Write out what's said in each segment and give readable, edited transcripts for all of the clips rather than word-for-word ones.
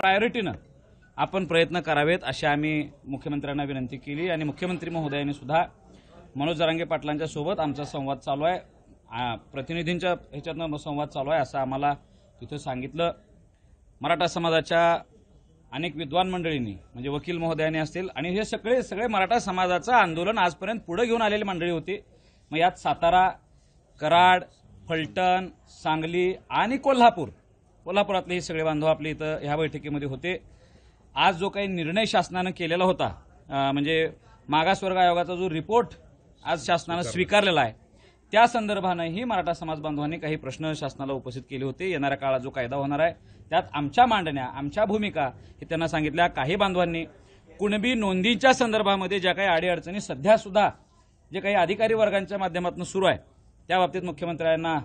प्रायोरिटीनं आपण प्रयत्न करावेत अशी आम्ही मुख्यमंत्र्यांना विनंती केली आणि मुख्यमंत्री महोदयांनी सुद्धा मनोज जरांगे पाटलांच्या सोबत आमचा संवाद चालू आहे, प्रतिनिधींच्या ह्याच्यातनं संवाद चालू आहे असं आम्हाला तिथं सांगितलं. मराठा समाजाच्या अनेक विद्वान मंडळींनी म्हणजे वकील महोदयांनी असतील आणि हे सगळे मराठा समाजाचं आंदोलन आजपर्यंत पुढे घेऊन आलेली मंडळी होती. मग यात सातारा, कराड, फलटण, सांगली आणि कोल्हापुरातले हे सगळे बांधव आपले इथं ह्या बैठकीमध्ये होते. आज जो काही निर्णय शासनानं केलेला होता म्हणजे मागासवर्ग आयोगाचा जो रिपोर्ट आज शासनानं स्वीकारलेला आहे त्या संदर्भानंही मराठा समाज बांधवांनी काही प्रश्न शासनाला उपस्थित केले होते. येणाऱ्या काळात जो कायदा होणार आहे त्यात आमच्या मांडण्या, आमच्या भूमिका हे त्यांना सांगितल्या. काही बांधवांनी कुणबी नोंदीच्या संदर्भामध्ये ज्या काही अडीअडचणी सध्या सुद्धा जे काही अधिकारी वर्गांच्या माध्यमातून सुरू आहे त्या बाबतीत मुख्यमंत्र्यांना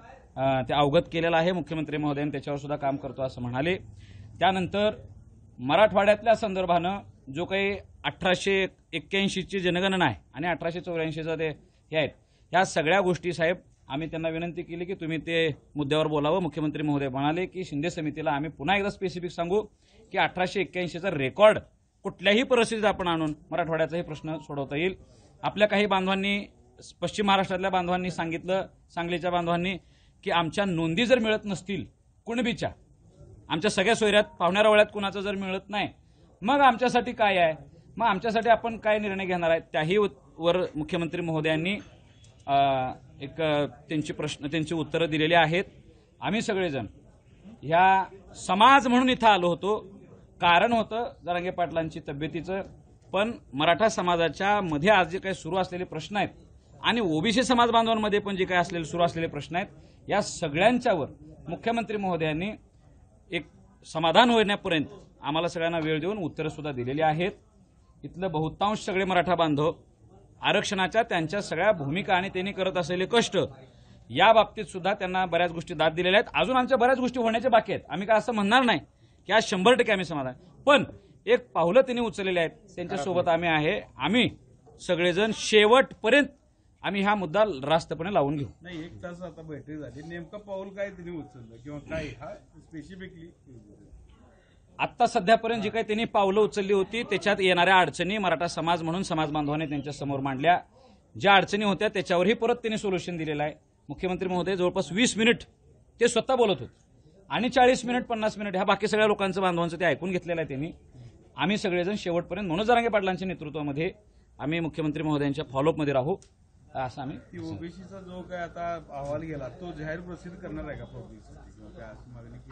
ते अवगत केलेलं आहे. मुख्यमंत्री महोदयांनी त्याच्यावर सुद्धा काम करतो असं म्हणाले. त्यानंतर मराठवाड्यातल्या संदर्भानं जो काही 1881ची जनगणना आहे आणि 1884चं ते हे आहेत ह्या सगळ्या गोष्टी साहेब आम्ही त्यांना विनंती केली की तुम्ही ते मुद्द्यावर बोलावं. मुख्यमंत्री महोदय म्हणाले की शिंदे समितीला आम्ही पुन्हा एकदा स्पेसिफिक सांगू की 1881चा रेकॉर्ड कुठल्याही परिस्थितीत आपण आणून मराठवाड्याचाही प्रश्न सोडवता येईल. आपल्या काही बांधवांनी पश्चिम महाराष्ट्रातल्या बांधवांनी सांगितलं, सांगलीच्या बांधवांनी की आमच्या नोंदी जर मिळत नसतील कुणबीच्या, आमच्या सगळ्या सोयऱ्यात पाहुण्या रवळ्यात कुणाचं जर मिळत नाही मग आमच्यासाठी काय आहे, मग आमच्यासाठी आपण काय निर्णय घेणार आहे. त्याही वर मुख्यमंत्री महोदयांनी त्यांची उत्तरं दिलेली आहेत. आम्ही सगळेजण ह्या समाज म्हणून इथं आलो होतो. कारण होतं जरांगे पाटलांची तब्येतीचं, पण मराठा समाजाच्या मध्ये आज जे काही सुरू असलेले प्रश्न आहेत आणि ओबीसी समाज बांधवांमध्ये पण जे काही सुरू असलेले प्रश्न आहेत या सगळ्यांच्यावर मुख्यमंत्री महोदयांनी एक समाधान होण्यापर्यंत आम्हाला सगळ्यांना वेळ देऊन उत्तरं सुद्धा दिलेली आहेत. इथलं बहुतांश सगळे मराठा बांधव आरक्षणाच्या त्यांच्या सगळ्या भूमिका आणि त्यांनी करत असलेले कष्ट या बाबतीत सुद्धा त्यांना बऱ्याच गोष्टी दाद दिलेल्या आहेत. अजून आमच्या बऱ्याच गोष्टी होण्याच्या बाकी आहेत. आम्ही काय असं म्हणणार नाही की आज 100% आम्ही समाधान, पण एक पावलं त्यांनी उचललेली आहेत त्यांच्यासोबत आम्ही आहे. आम्ही सगळेजण शेवटपर्यंत आम्ही हा मुद्दा रास्तपणे लावून घेऊ. नाही, 1 तास आता बैठक झाली, नेमकं पाऊल काय त्यांनी उचललं किंवा काय हा स्पेसिफिकली आत्ता सध्यापर्यंत जी काही त्यांनी पावलं उचलली होती त्याच्यात येणाऱ्या अडचणी मराठा समाज म्हणून समाज बांधवांनी त्यांच्या समोर मांडल्या. ज्या अडचणी होत्या त्याच्यावरही परत त्यांनी सोल्युशन दिलेलं आहे. मुख्यमंत्री महोदय जवळपास 20 मिनिट ते स्वतः बोलत होते आणि 40 मिनिट 50 मिनिट ह्या बाकी सगळ्या लोकांचं बांधवांचं ते ऐकून घेतलेलं आहे त्यांनी. आम्ही सगळेजण शेवटपर्यंत मनोज जरांगे पाटलांच्या नेतृत्वामध्ये आम्ही मुख्यमंत्री महोदयांच्या फॉलोअपमध्ये राहू असं आम्ही. ओबीसीचा जो काय आता अहवाल गेला तो जाहीर प्रसिद्ध करणार आहे का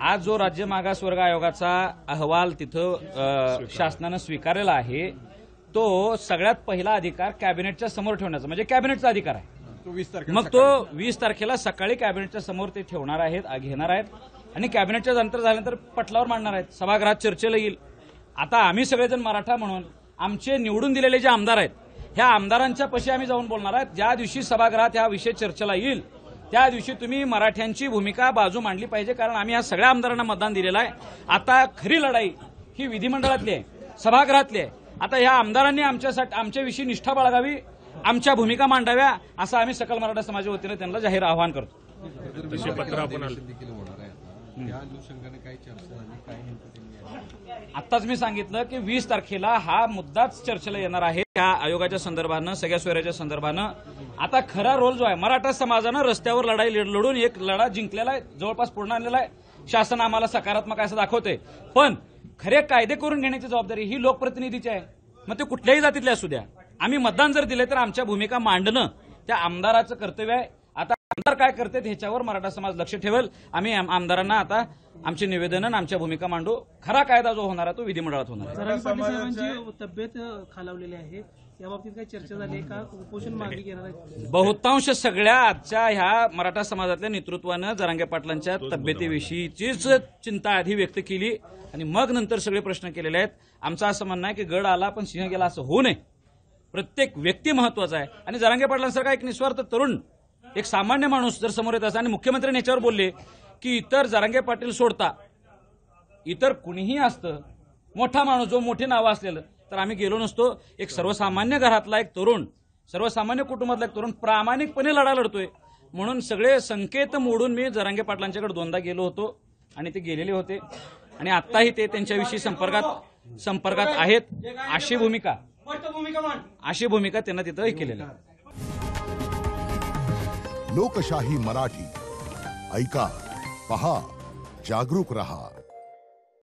आज जो राज्य मागासवर्ग आयोगाचा अहवाल तिथं शासनानं स्वीकारलेला आहे तो सगळ्यात पहिला अधिकार कॅबिनेटच्या समोर ठेवण्याचा म्हणजे कॅबिनेटचा अधिकार आहे. मग तो 20 तारखेला सकाळी कॅबिनेटच्या समोर ते ठेवणार आहेत, घेणार आहेत आणि कॅबिनेटच्या नंतर झाल्यानंतर पटलावर मांडणार आहेत, सभागृहात चर्चेला येईल. आता आम्ही सगळेजण मराठा म्हणून आमचे निवडून दिलेले जे आमदार आहेत ह्या आमदारांच्या पशी आम्ही जाऊन बोलणार आहेत. ज्या दिवशी सभागृहात हा विषय चर्चेला येईल त्या दिवशी तुम्ही मराठ्यांची भूमिका बाजू मांडली पाहिजे, कारण आम्ही या सगळ्या आमदारांना मतदान दिलेलं आहे. आता खरी लढाई ही विधिमंडळातली आहे, सभागृहातली आहे. आता ह्या आमदारांनी आमच्याविषयी निष्ठा बाळगावी, आमच्या भूमिका मांडाव्या असं आम्ही सकल मराठा समाजाच्या वतीने त्यांना जाहीर आवाहन करतो. आत्ताच मी सांगितलं की 20 तारखेला हा मुद्दाच चर्चेला येणार आहे. त्या आयोगाच्या संदर्भानं, सगळ्या सोयऱ्याच्या संदर्भानं. आता खरा रोल जो आहे मराठा समाजानं रस्त्यावर लढाई लढून एक लढा जिंकलेला आहे, जवळपास पूर्ण आणलेला आहे. शासन आम्हाला सकारात्मक असं दाखवते, पण खरे कायदे करून घेण्याची जबाबदारी ही लोकप्रतिनिधीची आहे. मग ते कुठल्याही जातीतले असू द्या. आम्ही मतदान जर दिले तर आमच्या भूमिका मांडणं त्या आमदाराचं कर्तव्य आहे. आता आमदार काय करतात ह्याच्यावर मराठा समाज लक्ष ठेवेल. आम्ही आमदारांना आता आमची निवेदनं आमच्या भूमिका मांडू. खरा कायदा जो होणार आहे तो विधिमंडळात होणार आहे. जरांगे पाटील साहेबांची तब्येत खालावलेली आहे, याबाबतीत काही चर्चा झाली आहे का? उपोषण मागे घेणार आहे? बहुतांश सगळ्या आजच्या ह्या मराठा समाजातल्या नेतृत्वानं जरांगे पाटलांच्या तब्येतीविषयीचीच चिंता आधी व्यक्त केली आणि मग नंतर सगळे प्रश्न केलेले आहेत. आमचं असं म्हणणं आहे की गड आला पण सिंह गेला असं होऊ नये. प्रत्येक व्यक्ती महत्वाचा आहे आणि जरांगे पाटलांसारखा एक निस्वार्थ तरुण एक सामान्य माणूस जर समोर येत असा आणि मुख्यमंत्र्यांनी याच्यावर बोलले की इतर जरांगे पाटील सोडता इतर कुणीही असतं मोठा माणूस जो मोठी नावं असलेलं तर आम्ही गेलो नसतो. एक सर्वसामान्य घरातला एक तरुण, सर्वसामान्य कुटुंबातला एक तरुण प्रामाणिकपणे लढा लढतोय म्हणून सगळे संकेत मोडून मी जरांगे पाटलांच्याकडे 2दा गेलो होतो आणि ते गेलेले होते. आणि आत्ताही ते त्यांच्याविषयी संपर्कात आहेत अशी भूमिका त्यांना तिथं हे केलेलं आहे. लोकशाही मराठी ऐका, पहा, जागरूक रहा.